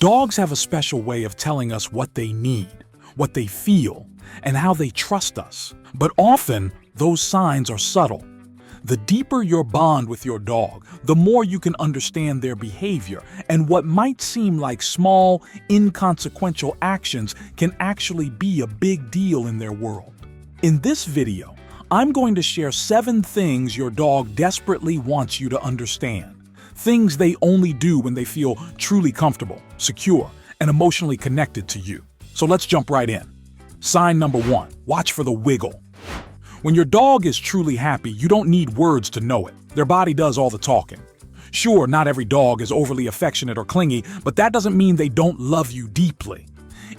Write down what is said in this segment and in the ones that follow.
Dogs have a special way of telling us what they need, what they feel, and how they trust us. But often, those signs are subtle. The deeper your bond with your dog, the more you can understand their behavior, and what might seem like small, inconsequential actions can actually be a big deal in their world. In this video, I'm going to share 7 things your dog desperately wants you to understand. Things they only do when they feel truly comfortable, secure, and emotionally connected to you. So let's jump right in. Sign number 1, watch for the wiggle. When your dog is truly happy, you don't need words to know it. Their body does all the talking. Sure, not every dog is overly affectionate or clingy, but that doesn't mean they don't love you deeply.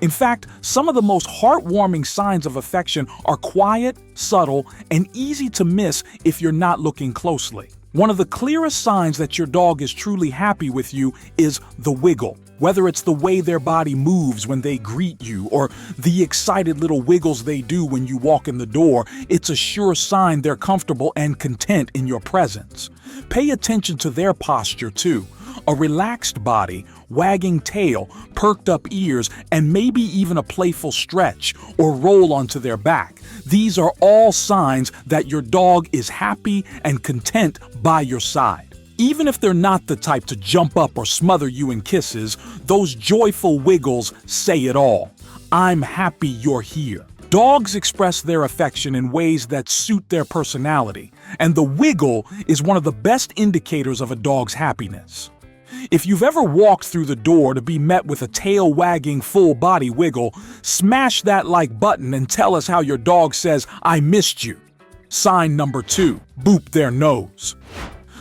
In fact, some of the most heartwarming signs of affection are quiet, subtle, and easy to miss if you're not looking closely. One of the clearest signs that your dog is truly happy with you is the wiggle. Whether it's the way their body moves when they greet you or the excited little wiggles they do when you walk in the door, it's a sure sign they're comfortable and content in your presence. Pay attention to their posture too. A relaxed body, wagging tail, perked up ears, and maybe even a playful stretch or roll onto their back. These are all signs that your dog is happy and content by your side. Even if they're not the type to jump up or smother you in kisses, those joyful wiggles say it all. I'm happy you're here. Dogs express their affection in ways that suit their personality, and the wiggle is one of the best indicators of a dog's happiness. If you've ever walked through the door to be met with a tail-wagging full-body wiggle, smash that like button and tell us how your dog says, "I missed you." Sign number 2, boop their nose.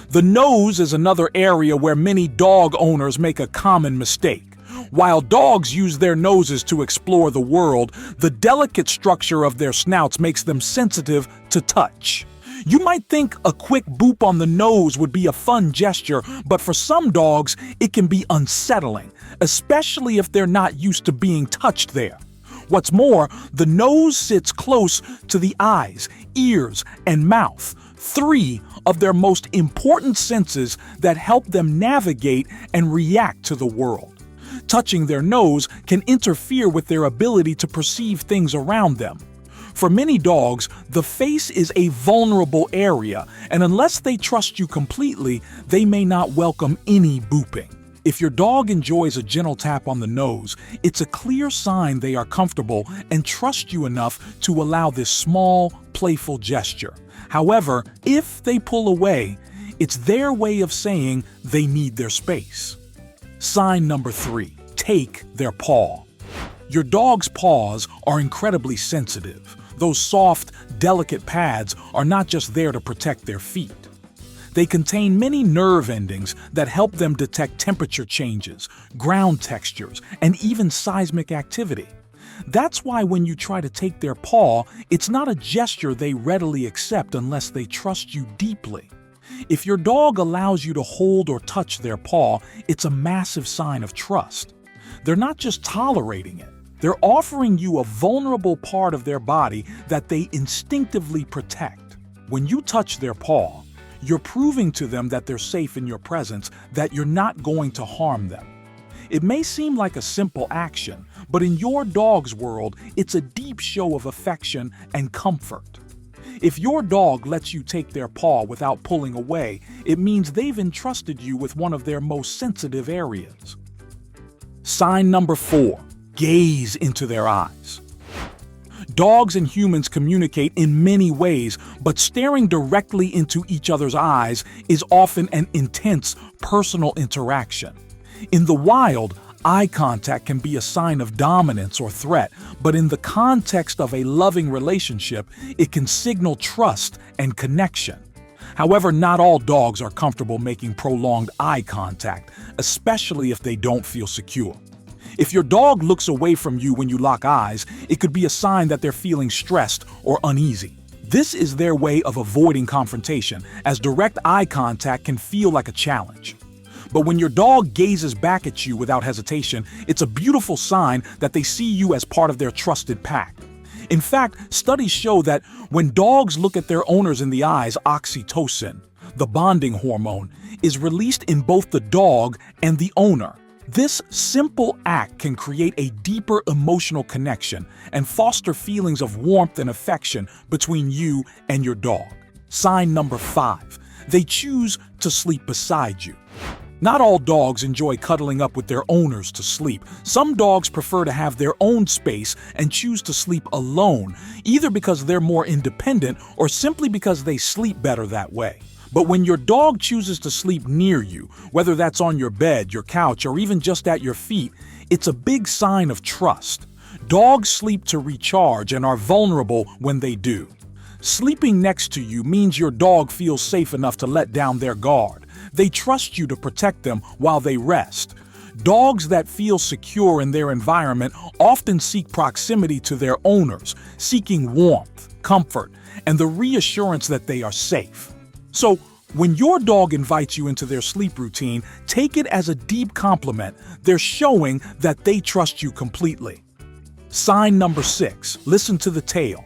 The nose is another area where many dog owners make a common mistake. While dogs use their noses to explore the world, the delicate structure of their snouts makes them sensitive to touch. You might think a quick boop on the nose would be a fun gesture, but for some dogs, it can be unsettling, especially if they're not used to being touched there. What's more, the nose sits close to the eyes, ears, and mouth, 3 of their most important senses that help them navigate and react to the world. Touching their nose can interfere with their ability to perceive things around them. For many dogs, the face is a vulnerable area, and unless they trust you completely, they may not welcome any booping. If your dog enjoys a gentle tap on the nose, it's a clear sign they are comfortable and trust you enough to allow this small, playful gesture. However, if they pull away, it's their way of saying they need their space. Sign number 3, take their paw. Your dog's paws are incredibly sensitive. Those soft, delicate pads are not just there to protect their feet. They contain many nerve endings that help them detect temperature changes, ground textures, and even seismic activity. That's why when you try to take their paw, it's not a gesture they readily accept unless they trust you deeply. If your dog allows you to hold or touch their paw, it's a massive sign of trust. They're not just tolerating it. They're offering you a vulnerable part of their body that they instinctively protect. When you touch their paw, you're proving to them that they're safe in your presence, that you're not going to harm them. It may seem like a simple action, but in your dog's world, it's a deep show of affection and comfort. If your dog lets you take their paw without pulling away, it means they've entrusted you with one of their most sensitive areas. Sign number 4, gaze into their eyes. Dogs and humans communicate in many ways, but staring directly into each other's eyes is often an intense, personal interaction. In the wild, eye contact can be a sign of dominance or threat, but in the context of a loving relationship, it can signal trust and connection. However, not all dogs are comfortable making prolonged eye contact, especially if they don't feel secure. If your dog looks away from you when you lock eyes, it could be a sign that they're feeling stressed or uneasy. This is their way of avoiding confrontation, as direct eye contact can feel like a challenge. But when your dog gazes back at you without hesitation, it's a beautiful sign that they see you as part of their trusted pack. In fact, studies show that when dogs look at their owners in the eyes, oxytocin, the bonding hormone, is released in both the dog and the owner. This simple act can create a deeper emotional connection and foster feelings of warmth and affection between you and your dog. Sign number 5. They choose to sleep beside you. Not all dogs enjoy cuddling up with their owners to sleep. Some dogs prefer to have their own space and choose to sleep alone, either because they're more independent or simply because they sleep better that way. But when your dog chooses to sleep near you, whether that's on your bed, your couch, or even just at your feet, it's a big sign of trust. Dogs sleep to recharge and are vulnerable when they do. Sleeping next to you means your dog feels safe enough to let down their guard. They trust you to protect them while they rest. Dogs that feel secure in their environment often seek proximity to their owners, seeking warmth, comfort, and the reassurance that they are safe. So, when your dog invites you into their sleep routine, take it as a deep compliment. They're showing that they trust you completely. Sign number 6. Listen to the tail.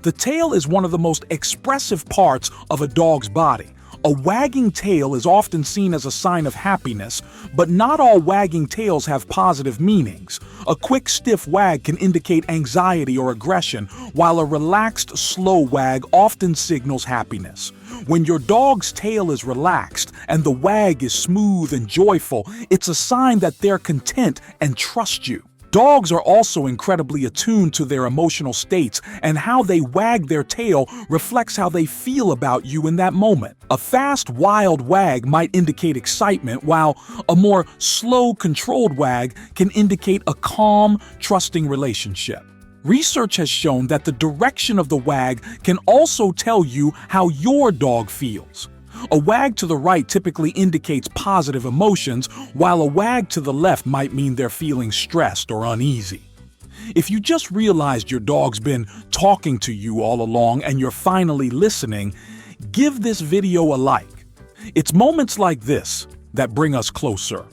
The tail is one of the most expressive parts of a dog's body. A wagging tail is often seen as a sign of happiness, but not all wagging tails have positive meanings. A quick, stiff wag can indicate anxiety or aggression, while a relaxed, slow wag often signals happiness. When your dog's tail is relaxed and the wag is smooth and joyful, it's a sign that they're content and trust you. Dogs are also incredibly attuned to their emotional states, and how they wag their tail reflects how they feel about you in that moment. A fast, wild wag might indicate excitement, while a more slow, controlled wag can indicate a calm, trusting relationship. Research has shown that the direction of the wag can also tell you how your dog feels. A wag to the right typically indicates positive emotions, while a wag to the left might mean they're feeling stressed or uneasy. If you just realized your dog's been talking to you all along and you're finally listening, give this video a like. It's moments like this that bring us closer.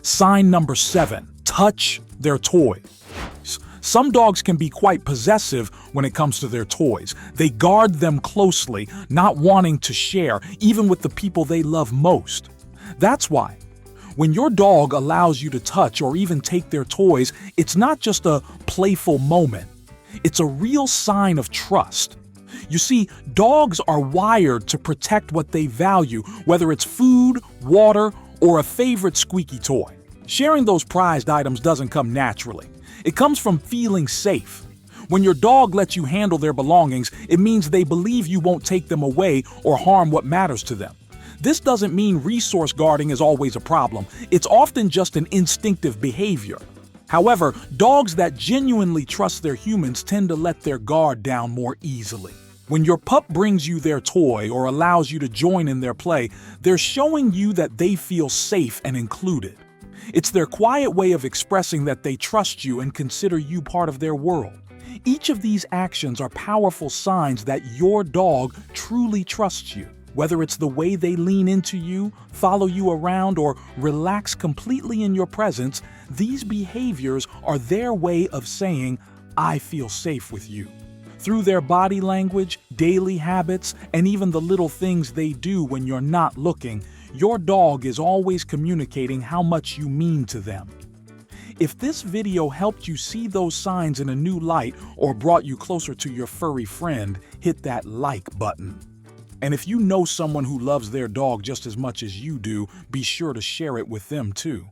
Sign number 7. Touch their toys. Some dogs can be quite possessive when it comes to their toys. They guard them closely, not wanting to share, even with the people they love most. That's why, when your dog allows you to touch or even take their toys, it's not just a playful moment. It's a real sign of trust. You see, dogs are wired to protect what they value, whether it's food, water, or a favorite squeaky toy. Sharing those prized items doesn't come naturally. It comes from feeling safe. When your dog lets you handle their belongings, it means they believe you won't take them away or harm what matters to them. This doesn't mean resource guarding is always a problem. It's often just an instinctive behavior. However, dogs that genuinely trust their humans tend to let their guard down more easily. When your pup brings you their toy or allows you to join in their play, they're showing you that they feel safe and included. It's their quiet way of expressing that they trust you and consider you part of their world. Each of these actions are powerful signs that your dog truly trusts you. Whether it's the way they lean into you, follow you around, or relax completely in your presence, these behaviors are their way of saying, "I feel safe with you." Through their body language, daily habits, and even the little things they do when you're not looking, your dog is always communicating how much you mean to them. If this video helped you see those signs in a new light or brought you closer to your furry friend, hit that like button. And if you know someone who loves their dog just as much as you do, be sure to share it with them too.